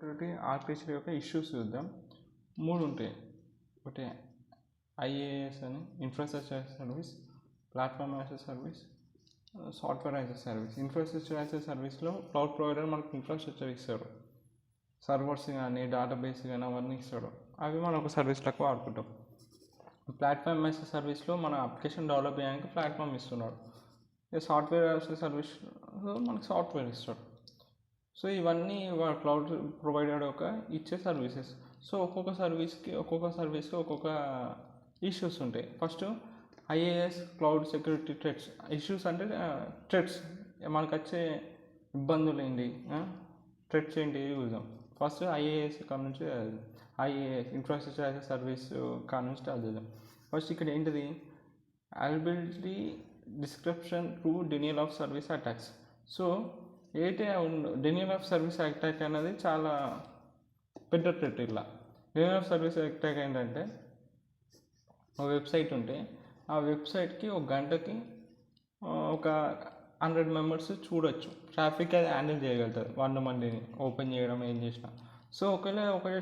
ఒకటి ఆర్పిసి యొక్క ఇష్యూస్ చూద్దాం. 3 ఉంటాయి. ఒకటి ఐఏఎస్ అని, infrastructure as a service, platform as a service, software as a service. Infrastructure as ఎ సర్వీస్లో క్లౌడ్ ప్రొవైడర్ మనకు ఇన్ఫ్రాస్ట్రక్చర్ ఇస్తాడు, సర్వర్స్ కానీ డేటాబేస్ కానీ అవన్నీ ఇస్తాడు. అవి మనం ఒక సర్వీస్లకు వాడుకుంటాం. ప్లాట్ఫామ్ యాజ్ ఎ సర్వీస్లో మన అప్లికేషన్ డెవలప్ చేయడానికి ప్లాట్ఫామ్ ఇస్తున్నాడు. సాఫ్ట్వేర్ యాజ్ ఎ సర్వీస్లో మనకు సాఫ్ట్వేర్ ఇస్తాడు. సో ఇవన్నీ క్లౌడ్ ప్రొవైడర్ యొక్క ఇచ్చే సర్వీసెస్. సో ఒక్కొక్క సర్వీస్కి ఒక్కొక్క ఇష్యూస్ ఉంటాయి. First IAS cloud security threats. Issues అంటే థ్రెట్స్, మనకు వచ్చే ఇబ్బందులు ఏంటి, థ్రెట్స్ ఏంటి చూద్దాం. ఫస్ట్ ఐఏఎస్ కాడ నుంచి IaaS infrastructure as a service కాడ నుంచి స్టార్ట్ చేద్దాం. ఫస్ట్ ఇక్కడ ఏంటిది, availability description to denial of service attacks. So denial of service attack అనేది చాలా పెద్ద థ్రెట్. ఇలా డెనియల్ ఆఫ్ సర్వీస్ అటాక్ ఏంటంటే, ఒక వెబ్సైట్ ఉంటే ఆ వెబ్సైట్కి ఒక గంటకి ఒక 100 మెంబర్స్ చూడొచ్చు. ట్రాఫిక్ అది హ్యాండిల్ చేయగలుగుతుంది 100 మందిని ఓపెన్ చేయడం ఏం చేసినా. సో ఒకవేళ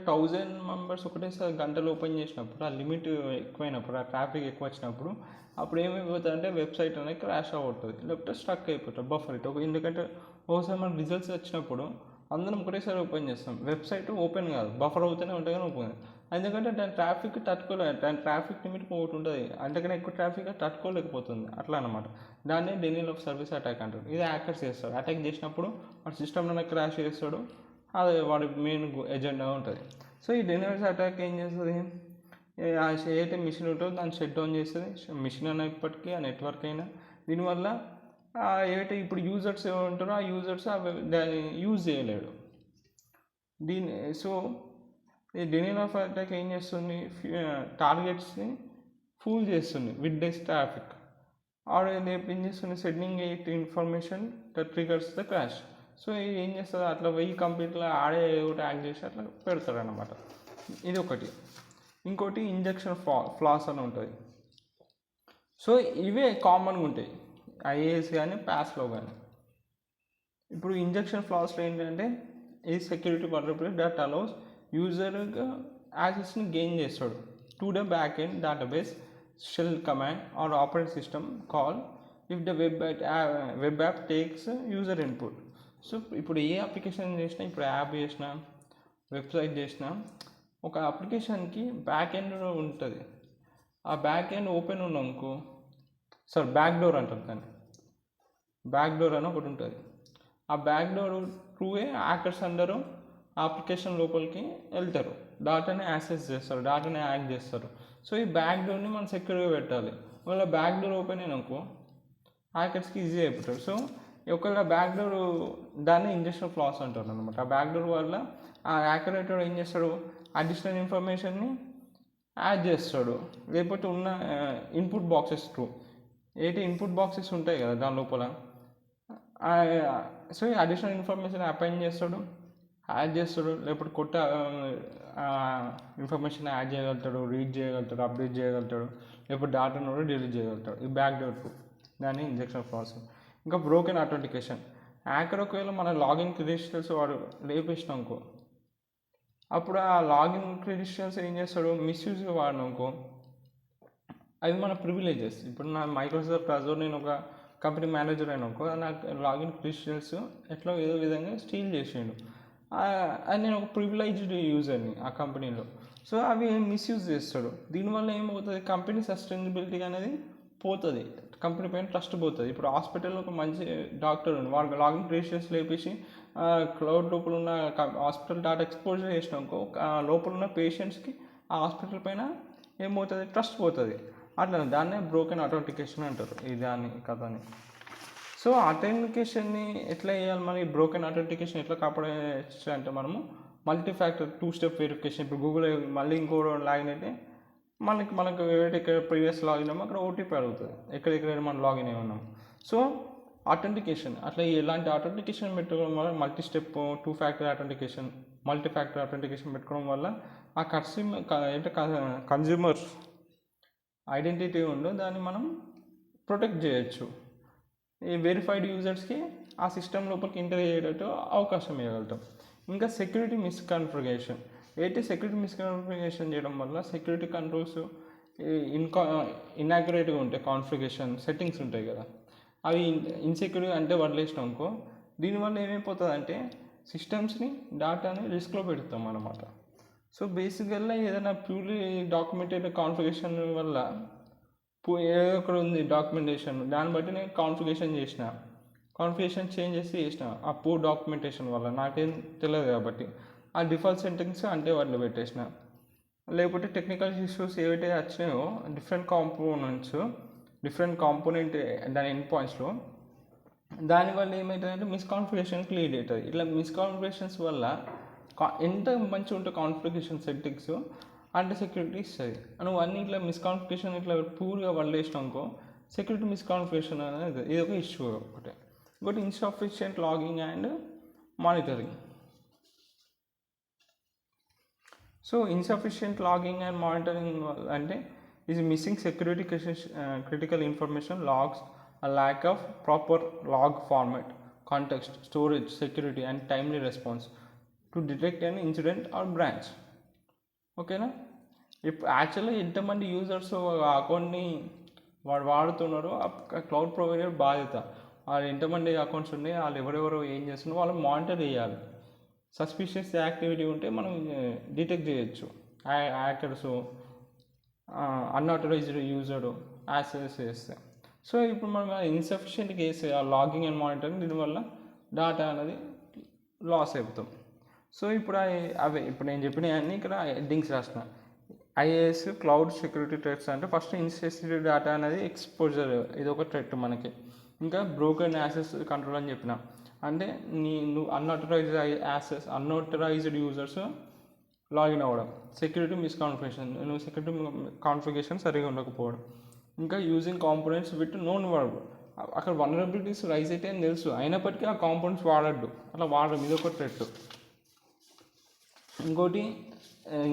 1000 మెంబర్స్ ఒకటేసారి గంటలు ఓపెన్ చేసినప్పుడు, ఆ లిమిట్ ఎక్కువైనప్పుడు, ఆ ట్రాఫిక్ ఎక్కువ వచ్చినప్పుడు అప్పుడు ఏమైపోతుంది అంటే వెబ్సైట్ అనేది క్రాష్ అవుతుంది, లేకపోతే స్ట్రక్ అయిపోతుంది, బఫర్ ఇట్. ఎందుకంటే ఒకసారి మన రిజల్ట్స్ వచ్చినప్పుడు అందరం ఒకటేసారి ఓపెన్ చేస్తాం, వెబ్సైట్ ఓపెన్ కాదు, బఫర్ అవుతూనే ఉంటుంది కానీ ఓపెన్. ఎందుకంటే దాని ట్రాఫిక్ తట్టుకోలేదు, దాని ట్రాఫిక్ లిమిట్ ఒకటి ఉంటుంది, అంతకన్నా ఎక్కువ ట్రాఫిక్ తట్టుకోలేకపోతుంది. అట్లా అనమాట. దాన్ని డెనియల్ ఆఫ్ సర్వీస్ అటాక్ అంటారు. ఇది హ్యాకర్స్ చేస్తారు. అటాక్ చేసినప్పుడు వాడి సిస్టమ్లోనే క్రాష్ చేస్తాడు, అది వాడి మెయిన్ ఎజెండా ఉంటుంది. సో ఈ డెనియల్ ఆఫ్ అటాక్ ఏం చేస్తుంది, ఏదైతే మిషన్ ఉంటుందో దాన్ని షట్ డౌన్ చేస్తుంది. మిషన్ అయినప్పటికీ ఆ నెట్వర్క్ అయినా. దీనివల్ల ఏవైతే ఇప్పుడు యూజర్స్ ఉంటారో ఆ యూజర్స్ దాన్ని యూజ్ చేయలేడు. సో ఈ డెనియల్ ఆఫ్ అటాక్ ఏం చేస్తుంది, టార్గెట్స్ని ఫూల్ చేస్తుంది విత్ డెస్ ట్రాఫిక్. ఆర్ ఏం చేస్తుంది, sending it information that triggers the crash. So ఇది ఏం చేస్తుంది, అట్లా 1000 కంప్యూటర్లో ఆడే ఒకటి యాక్ట్ చేసి అట్లా పెడతాడు అనమాట. ఇది ఒకటి. ఇంకోటి ఇంజెక్షన్ ఫ్లాస్ అని ఉంటుంది. సో ఇవే కామన్గా ఉంటాయి ఐఏఎస్ కానీ ప్యాస్లో కానీ. ఇప్పుడు ఇంజెక్షన్ ఫ్లాస్లో ఏంటంటే, ఈ సెక్యూరిటీ వల్నరబిలిటీ దట్ అలౌస్ యూజర్గా యాక్సెస్ని గెయిన్ చేస్తాడు to the back end database shell command or operating system call if the web app takes user input. So ఇప్పుడు ఏ అప్లికేషన్ చేసినా, ఇప్పుడు యాప్ చేసినా, వెబ్సైట్ చేసినా, ఒక అప్లికేషన్కి బ్యాక్ ఎండ్ ఉంటుంది. ఆ బ్యాక్ ఎండ్ ఓపెన్ ఉన్నానుకో, బ్యాక్ డోర్ అంటారు దాన్ని, బ్యాక్ డోర్ అని ఒకటి ఉంటుంది. ఆ బ్యాక్ డోర్ త్రూవే హ్యాకర్స్ అందరూ ఆ అప్లికేషన్ లోపలికి వెళ్తారు, డాటాని యాక్సెస్ చేస్తారు, డాటాని యాక్ట్ చేస్తారు. సో ఈ బ్యాక్ డోర్ని మనం సెక్యూర్గా పెట్టాలి. ఒకవేళ బ్యాక్ డోర్ ఓపెన్ అయినాకో హ్యాకర్స్కి ఈజీ అయిపోతారు. సో ఒకవేళ బ్యాక్ డోర్, దాన్ని ఇంజెక్షన్ ఫ్లాస్ అంటారు అనమాట. ఆ బ్యాక్ డోర్ వల్ల ఆ హ్యాకర్ ఏం చేస్తాడు, అడిషనల్ ఇన్ఫర్మేషన్ని యాడ్ చేస్తాడు, లేకపోతే ఉన్న input boxes through input boxes ఉంటాయి కదా దాని లోపల. సో ఈ అడిషనల్ ఇన్ఫర్మేషన్ అపైన్ చేస్తాడు, యాడ్ చేస్తాడు, లేకపోతే కొత్త ఇన్ఫర్మేషన్ యాడ్ చేయగలుగుతాడు, రీడ్ చేయగలుగుతాడు, అప్డేట్ చేయగలుగుతాడు, లేకపోతే డేటాను కూడా డిలీట్ చేయగలుగుతాడు. ఈ బ్యాక్ డోర్ త్రూ, దాన్ని ఇంజెక్షన్ ఫ్లాస్. ఇంకా బ్రోకెన్ అథెంటికేషన్. హ్యాకర్ ఒకవేళ మన లాగిన్ క్రెడెన్షియల్స్ వాడు లేపేసినాకో, అప్పుడు ఆ లాగిన్ క్రెడెన్షియల్స్ ఏం చేస్తాడు, మిస్యూజ్గా వాడినాకో, అవి మన ప్రివిలేజెస్. ఇప్పుడు నా మైక్రోసాఫ్ట్ అజూర్, నేను ఒక కంపెనీ మేనేజర్ అయినాకో, నాకు లాగిన్ క్రెడెన్షియల్స్ ఎట్లా ఏదో విధంగా స్టీల్ చేసిండు, అది నేను ఒక ప్రివిలైజ్డ్ యూజర్ని ఆ కంపెనీలో. సో అవి మిస్యూజ్ చేస్తాడు. దీనివల్ల ఏమవుతుంది, కంపెనీ సస్టైనబిలిటీ అనేది పోతుంది, కంపెనీ పైన ట్రస్ట్ పోతుంది. ఇప్పుడు హాస్పిటల్లో ఒక మంచి డాక్టర్ ఉంది, వాడు లాగిన్ క్రెడెన్షియల్స్ లేపేసి క్లౌడ్ లోపల ఉన్న హాస్పిటల్ డేటా ఎక్స్పోజర్ చేసినాకో, లోపల ఉన్న పేషెంట్స్కి ఆ హాస్పిటల్ పైన ఏమవుతుంది, ట్రస్ట్ పోతుంది. అట్లా దాన్నే బ్రోకెన్ అథెంటికేషన్ అంటారు, ఈ దాన్ని కథని. సో అథెంటికేషన్ని ఎట్లా చేయాలి, మరి బ్రోకెన్ అథెంటికేషన్ ఎట్లా కాపాడచ్చు అంటే, మనము మల్టీ ఫ్యాక్టర్ 2 స్టెప్ వెరిఫికేషన్. ఇప్పుడు గూగుల్ మళ్ళీ ఇంకో లాగిన్ అయితే మనకు ఎక్కడ ప్రీవియస్ లాగిన్ అయ్యామో అక్కడ ఓటీపీ అడుగుతుంది, ఎక్కడెక్కడ మనం లాగిన్ అయి ఉన్నాం. సో అథెంటికేషన్ అట్లా ఎలాంటి అథెంటికేషన్ పెట్టుకోవడం వల్ల, multi step 2 factor authentication, multi factor authentication పెట్టుకోవడం వల్ల ఆ కన్జ్యూమర్ ఐడెంటిటీ ఉందో దాన్ని మనం ప్రొటెక్ట్ చేయొచ్చు. ఈ వెరిఫైడ్ యూజర్స్కి ఆ సిస్టమ్ లోపలికి ఎంటర్ అయ్యేటట్టు అవకాశం ఇవ్వగలుగుతాం. ఇంకా సెక్యూరిటీ మిస్కాన్ఫిగరేషన్. సెక్యూరిటీ మిస్కాన్ఫిగరేషన్ చేయడం వల్ల సెక్యూరిటీ కంట్రోల్స్ ఇన్యాక్యురేట్గా ఉంటాయి. కాన్ఫిగరేషన్ సెట్టింగ్స్ ఉంటాయి కదా, అవి ఇన్సెక్యూర్గా అంటే వదిలేసినాం అనుకో, దీనివల్ల ఏమైపోతుంది అంటే సిస్టమ్స్ని డేటాని రిస్క్లో పెడతాం అన్నమాట. సో బేసికల్గా ఏదైనా ప్యూర్లీ డాక్యుమెంటెడ్ కాన్ఫిగరేషన్ వల్ల ఏదో ఒకటి ఉంది డాక్యుమెంటేషన్, దాన్ని బట్టి నేను కాన్ఫిగరేషన్ చేంజ్ చేసిన ఆ పూర్ డాక్యుమెంటేషన్ వల్ల నాకేం తెలియదు కాబట్టి ఆ డిఫాల్ట్ సెట్టింగ్స్ అంటే వాటిలో పెట్టేసిన. లేకపోతే టెక్నికల్ ఇష్యూస్ ఏవైతే వచ్చినాయో డిఫరెంట్ కాంపోనెంట్ దాని ఎండ్ పాయింట్స్లో, దానివల్ల ఏమవుతుందంటే మిస్కాన్ఫిగరేషన్కి లీడ్ అవుతుంది. ఇట్లా మిస్కాన్ఫిగరేషన్స్ వల్ల ఎంత మంచిగా ఉంటే కాన్ఫిగరేషన్ సెట్టింగ్స్ అంటే సెక్యూరిటీ ఇస్తుంది. నువ్వు అన్ని ఇట్లా మిస్కాన్ఫిగరేషన్ ఇట్లా పూర్గా వదిలేసినాకో సెక్యూరిటీ మిస్కాన్ఫిగరేషన్ అనేది ఇది ఒక ఇష్యూ. ఇంకోటి insufficient logging and monitoring. So insufficient logging and monitoring అంటే is missing security critical information, logs, a lack of proper log format, context, storage, security and timely response to detect an incident or branch. ఓకేనా? ఇప్పుడు యాక్చువల్గా ఎంతమంది users అకౌంట్ని వాడుతున్నారో cloud provider బాధ్యత. వాళ్ళు ఎంతమంది accounts ఉన్నాయి, వాళ్ళు ఎవరెవరో ఏం చేస్తున్నారో వాళ్ళు మానిటర్ చేయాలి. సస్పిషియస్ యాక్టివిటీ ఉంటే మనం డిటెక్ట్ చేయొచ్చు. హ్యాకర్స్, అన్ఆథరైజ్డ్ యూజర్ యాక్సెస్ చేస్తే. సో ఇప్పుడు మనం ఇన్సఫిషియెంట్ కేసు ఆ లాగింగ్ అండ్ మానిటరింగ్, దీనివల్ల డేటా అనేది లాస్ అయిపోతాం. సో ఇప్పుడు ఇప్పుడు నేను చెప్పినవన్నీ ఇక్కడ హెడ్డింగ్స్ రాసిన. ఐఏఎస్ క్లౌడ్ సెక్యూరిటీ థ్రెట్స్ అంటే ఫస్ట్ ఇన్సెన్సిటివ్ డేటా అనేది ఎక్స్పోజర్, ఇది ఒక థ్రెట్ మనకి. ఇంకా బ్రోకెన్ యాక్సెస్ కంట్రోల్ అని చెప్పిన, అంటే నువ్వు అన్ఆథరైజ్డ్ యూజర్స్ లాగిన్ అవ్వడం. సెక్యూరిటీ మిస్కాన్ఫిగరేషన్, నువ్వు సెక్యూరిటీ కాన్ఫిగరేషన్ సరిగా ఉండకపోవడం. ఇంకా using components with known verb, అక్కడ వల్నరబిలిటీస్ రైజ్ అయితే అని తెలుసు, అయినప్పటికీ ఆ కాంపోనెంట్స్ వాడద్దు, అలా వాడడం, ఇది ఒక థ్రెట్. ఇంకోటి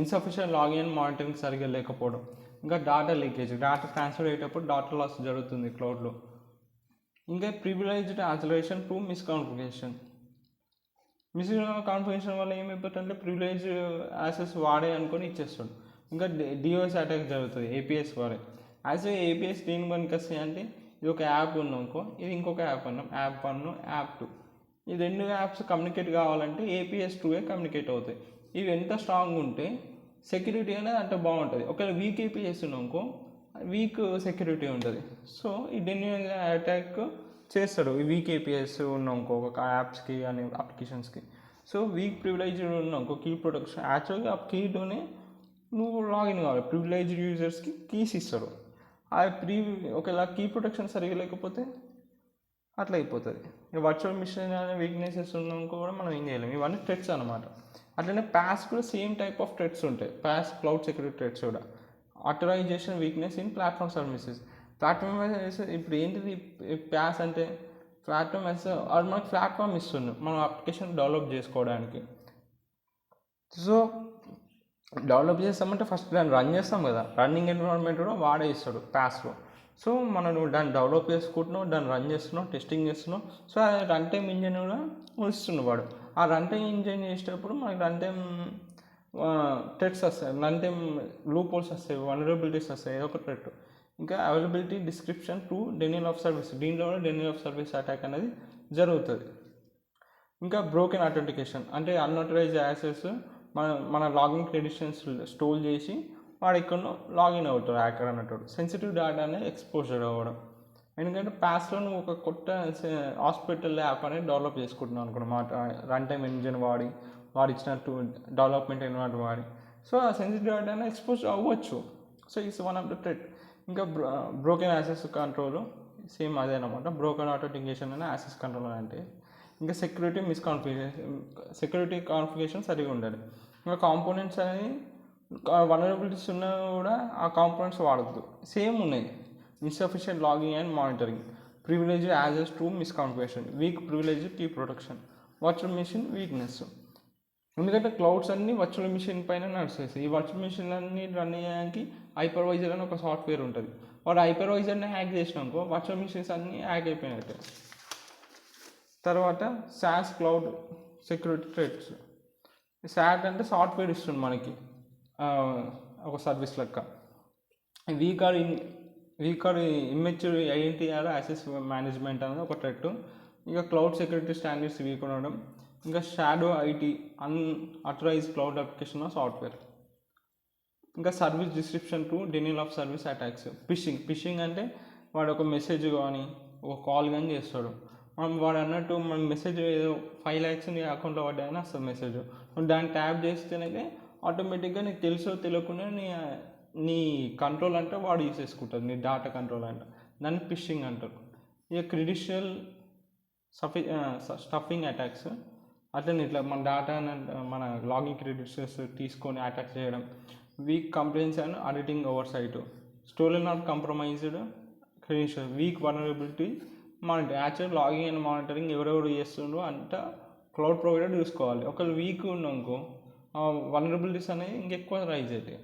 ఇన్సఫిషియెంట్ లాగిన్ అండ్ మానిటరింగ్ సరిగ్గా లేకపోవడం. ఇంకా డేటా లీకేజ్, డేటా ట్రాన్స్ఫర్ అయ్యేటప్పుడు డేటా లాస్ జరుగుతుంది క్లౌడ్లో. ఇంకా ప్రివిలైజ్డ్ యాక్సలరేషన్ టు మిస్కాన్ఫిగరేషన్ వల్ల ఏమైపోతుందంటే ప్రివిలైజ్ యాక్సెస్ వాడే అనుకొని ఇచ్చేస్తాడు. ఇంకా డిఓఎస్ అటాక్ జరుగుతుంది ఏపీఎస్ వాడే. యాక్చువల్గా ఏపీఎస్ దేని పనికి వస్తాయి అంటే, ఇది ఒక యాప్ ఉన్నాకో, ఇది ఇంకొక యాప్ అన్నాం, యాప్ 1, యాప్ 2, ఈ రెండు యాప్స్ కమ్యూనికేట్ కావాలంటే ఏపీఎస్ 2 కమ్యూనికేట్ అవుతాయి. ఇవి ఎంత స్ట్రాంగ్ ఉంటే సెక్యూరిటీ అనేది అంత బాగుంటుంది. ఒకవేళ వీక్ ఏపీఎస్ ఉన్నాకో వీక్ సెక్యూరిటీ ఉంటుంది. సో ఈ డెన్యూల్ అటాక్ చేస్తాడు ఈ వీక్ ఏపీఎస్ ఉన్నాకో ఒక యాప్స్కి అని అప్లికేషన్స్కి. సో వీక్ ప్రివిలైజ్డ్ ఉన్నాకో కీ ప్రొటెక్షన్, యాక్చువల్గా ఆ కీతోనే నువ్వు లాగిన్ కావాలి. ప్రివిలైజ్డ్ యూజర్స్కి కీస్ ఇస్తాడు. ఒకవేళ కీ ప్రొటెక్షన్ సరిగా లేకపోతే అట్లా అయిపోతుంది. వర్చువల్ మిషన్ అనే వీక్నెసెస్ ఉన్నాక కూడా మనం ఏం చేయలేము. ఇవన్నీ థ్రెట్స్ అనమాట. అట్లనే ప్యాస్ కూడా సేమ్ టైప్ ఆఫ్ థ్రెట్స్ ఉంటాయి. ప్యాస్ క్లౌడ్ సెక్యూరిటీ థ్రెట్స్ కూడా. Authorisation weakness in platform services. ఇప్పుడు ఏంటిది ప్యాస్ అంటే, ప్లాట్ఫామ్ అది మనకు ప్లాట్ఫామ్ ఇస్తుంది మనం అప్లికేషన్ డెవలప్ చేసుకోవడానికి. సో డెవలప్ చేస్తామంటే ఫస్ట్ దాన్ని రన్ చేస్తాం కదా, రన్నింగ్ ఎన్విరాన్మెంట్ కూడా వాడే ఇస్తాడు ప్యాస్లో. సో మనం దాన్ని డెవలప్ చేసుకుంటున్నావు, దాన్ని రన్ చేస్తున్నావు, టెస్టింగ్ చేస్తున్నావు. సో ఆ రన్ టైమ్ ఇంజిన్ కూడా ఇస్తున్నాడు వాడు. ఆ రన్ టైమ్ ఇంజిన్ చేసేటప్పుడు మనకి రన్ టైమ్ థ్రెట్స్ వస్తాయి, రన్ టైమ్ లూప్ హోల్స్ వస్తాయి, వల్నరబిలిటీస్ వస్తాయి, ఏదో ఒక థ్రెట్. ఇంకా availability description to denial of service, దీంట్లో కూడా డెనియల్ ఆఫ్ సర్వీస్ అటాక్ అనేది జరుగుతుంది. ఇంకా బ్రోకెన్ అథెంటికేషన్ అంటే అన్ఆథరైజ్డ్ యాక్సెస్ మన లాగిన్ క్రెడిషన్స్ స్టోర్ చేసి వాడు ఎక్కడో లాగిన్ అవుతాడు హ్యాకర్ అన్నట్టు. సెన్సిటివ్ డేటా అనేది ఎక్స్పోజర్ అవ్వడం. ఎందుకంటే ప్యాస్లో నువ్వు ఒక కొత్త హాస్పిటల్ యాప్ అనేది డెవలప్ చేసుకుంటున్నావు అనుకున్నమాట, రన్ టైమ్ ఇంజిన్ వాడు ఇచ్చినట్టు డెవలప్మెంట్ ఎన్విరాన్మెంట్ వాడి. సో ఆ సెన్సిటివ్ డేటా అనేది ఎక్స్పోజ్ అవ్వచ్చు. So it's one of the threat. ఇంకా బ్రోకెన్ యాక్సెస్ కంట్రోల్ సేమ్ అదే అనమాట. బ్రోకెన్ అథెంటికేషన్ అనే యాక్సెస్ కంట్రోల్ అంటే. ఇంకా సెక్యూరిటీ కాన్ఫిగరేషన్ సరిగా ఉండాలి. ఇంకా కాంపోనెంట్స్ అనేది వల్నరబిలిటీస్ ఉన్నా కూడా ఆ కాంపోనెంట్స్ వాడద్దు. సేమ్ ఉన్నాయి. Insufficient logging and monitoring, privileged access to misconfiguration, weak privileged key protection, virtual machine weakness. ఎందుకంటే క్లౌడ్స్ అన్నీ వర్చువల్ మిషన్ పైన నడుస్తాయి. ఈ వర్చువల్ మిషన్ అన్నీ రన్ అయ్యడానికి హైపర్వైజర్ అని ఒక సాఫ్ట్వేర్ ఉంటుంది. వాడు హైపర్వైజర్ని హ్యాక్ చేసినాకో వర్చువల్ మిషన్స్ అన్నీ హ్యాక్ అయిపోయినట్టే. తర్వాత SaaS cloud security threats. SAT అంటే సాఫ్ట్వేర్ ఇస్తుంది మనకి, ఒక సర్వీస్ లెక్క. Weak or immature identity or access management అనేది ఒక థ్రెట్. ఇంకా క్లౌడ్ సెక్యూరిటీ స్టాండర్డ్స్ వీక్ ఉండడం. ఇంకా shadow IT unauthorize cloud application software. ఇంకా service description to denial of service attacks. Phishing అంటే వాడు ఒక మెసేజ్ కానీ ఒక కాల్ కానీ చేస్తాడు. వాడు అన్నట్టు మన మెసేజ్ ఏదో 5 lakhs నీ అకౌంట్లో పడ్డాయని వస్తుంది మెసేజ్. దాన్ని ట్యాప్ చేస్తేనే ఆటోమేటిక్గా నీకు తెలుసో తెలియకుండా నీ కంట్రోల్ అంటే వాడు యూస్ చేసుకుంటాడు, నీ డేటా కంట్రోల్ అంటే. దాన్ని ఫిషింగ్ అంటారు. ఇక క్రెడెన్షియల్ స్టఫింగ్ అటాక్స్. అట్లనే ఇట్లా మన డేటా మన లాగిన్ క్రెడిట్స్ తీసుకొని అటాక్ చేయడం. Weak complaints and auditing oversight. Stolen or compromised credential. Weak vulnerability monitor. Actual login and monitoring ఎవరెవరు చేస్తుండ్రో అంట క్లౌడ్ ప్రొవైడర్ చూసుకోవాలి. ఒకవేళ వీక్ ఉన్నాకో వల్నరబిలిటీస్ అనేవి ఇంకెక్కువ రైజ్ అవుతాయి.